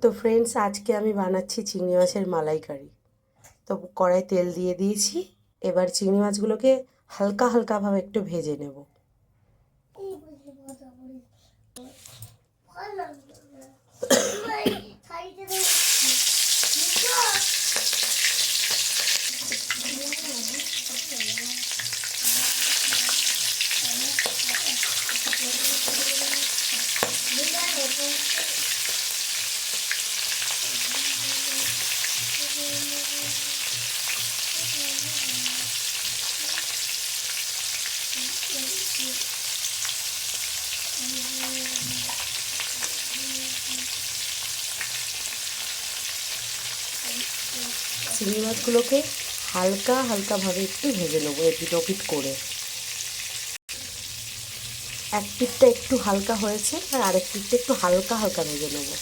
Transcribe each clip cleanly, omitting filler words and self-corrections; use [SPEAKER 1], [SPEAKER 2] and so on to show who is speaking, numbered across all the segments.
[SPEAKER 1] তো ফ্রেন্ডস, আজকে আমি বানাচ্ছি চিংড়ি মাছের মালাইকারি। তো কড়াই তেল দিয়ে দিয়েছি। এবার চিংড়ি মাছগুলোকে হালকা হালকাভাবে একটু ভেজে নেব। চিংড়ি মাছগুলোকে হালকা হালকাভাবে একটু ভেজে নেবো, এপিট ওপিট করে। এক পিঠটা একটু হালকা হয়েছে আর আরেক পিঠটা একটু হালকা হালকা ভেজে নেবো।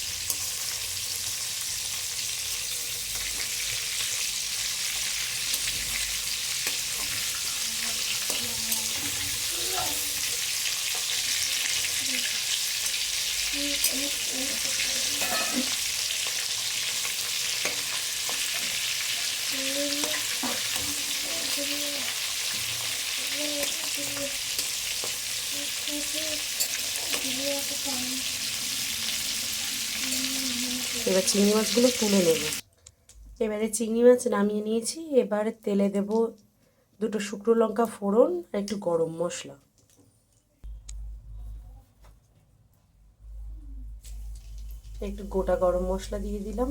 [SPEAKER 1] এবার চিংড়ি মাছগুলো তুলে নেব। এবারে চিংড়ি মাছ নামিয়ে নিয়েছি। এবার তেলে দেব দুটো শুকনো লঙ্কা ফোড়ন আর একটু গরম মশলা। একটু গোটা গরম মশলা দিয়ে দিলাম।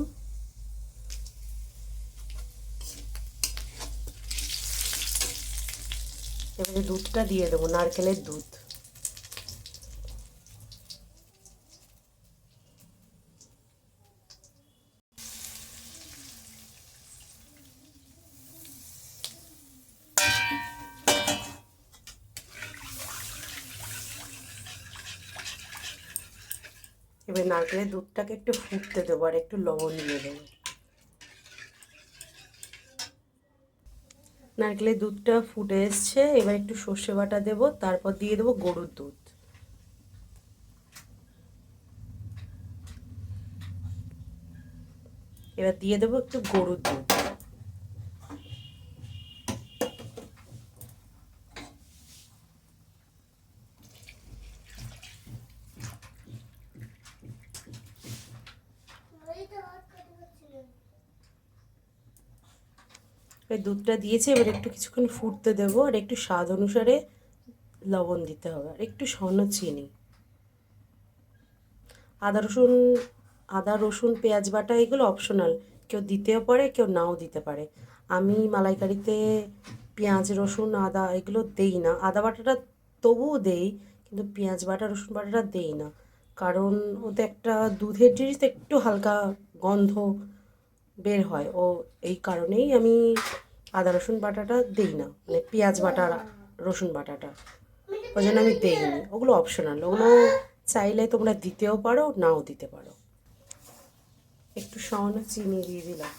[SPEAKER 1] এবারে দুধটা দিয়ে দেবো, নারকেলের দুধ। এবার নারকেলের দুধটাকে একটু ফুটতে দেবো আর একটু লবণ দিয়ে দেবো। নারকেলের দুধটা ফুটে এসছে। এবার একটু সর্ষে বাটা দেবো, তারপর দিয়ে দেবো গরুর দুধ। এবার দিয়ে দেবো একটু গরুর দুধ। দুধটা দিয়েছি, এবার একটু কিছুক্ষণ ফুটতে দেবো আর একটু স্বাদ অনুসারে লবণ দিতে হবে আর একটু সামান্য চিনি। আদা রসুন পেঁয়াজ বাটা এগুলো অপশনাল, কেউ দিতেও পারে কেউ নাও দিতে পারে। আমি মালাইকারিতে পেঁয়াজ রসুন আদা এগুলো দেই না। আদা বাটাটা তবুও দেই, কিন্তু পেঁয়াজ বাটা রসুন বাটাটা দেই না, কারণ ওতে একটা দুধের জিনিস একটু হালকা গন্ধ বের হয়। এই কারণেই আমি আদা রসুন বাটাটা দিই না, মানে পেঁয়াজ বাটা রসুন বাটাটা ওই জন্য আমি দিইনি। ওগুলো অপশনাল, ওগুলো চাইলে তোমরা দিতেও পারো নাও দিতে পারো। একটু সামান্য চিনি দিয়ে দিলাম।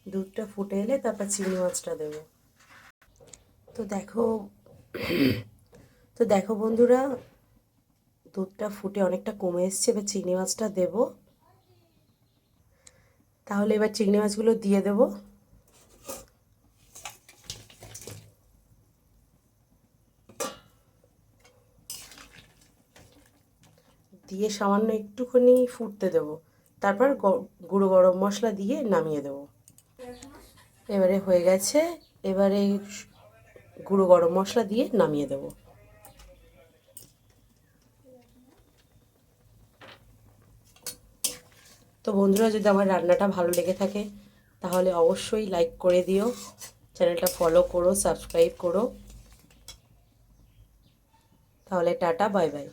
[SPEAKER 1] দুধটা ফুটে এলে তারপর চিংড়ি মাছটা দেবো। তো দেখো বন্ধুরা, দুধটা ফুটে অনেকটা কমে এসছে। এবার চিংড়ি মাছটা দেবো। তাহলে এবার চিংড়ি মাছগুলো দিয়ে দেবো। দিয়ে সামান্য একটুখানি ফুটতে দেবো, তারপর গুঁড়ো গরম মশলা দিয়ে নামিয়ে দেবো। এবারে হয়ে গেছে। এবারে গুঁড়ো গরম মশলা দিয়ে নামিয়ে দেবো। তো বন্ধুরা, যদি আমার রান্নাটা ভালো লেগে থাকে তাহলে অবশ্যই লাইক করে দিও, চ্যানেলটা ফলো করো, সাবস্ক্রাইব করো। তাহলে টাটা, বাই বাই।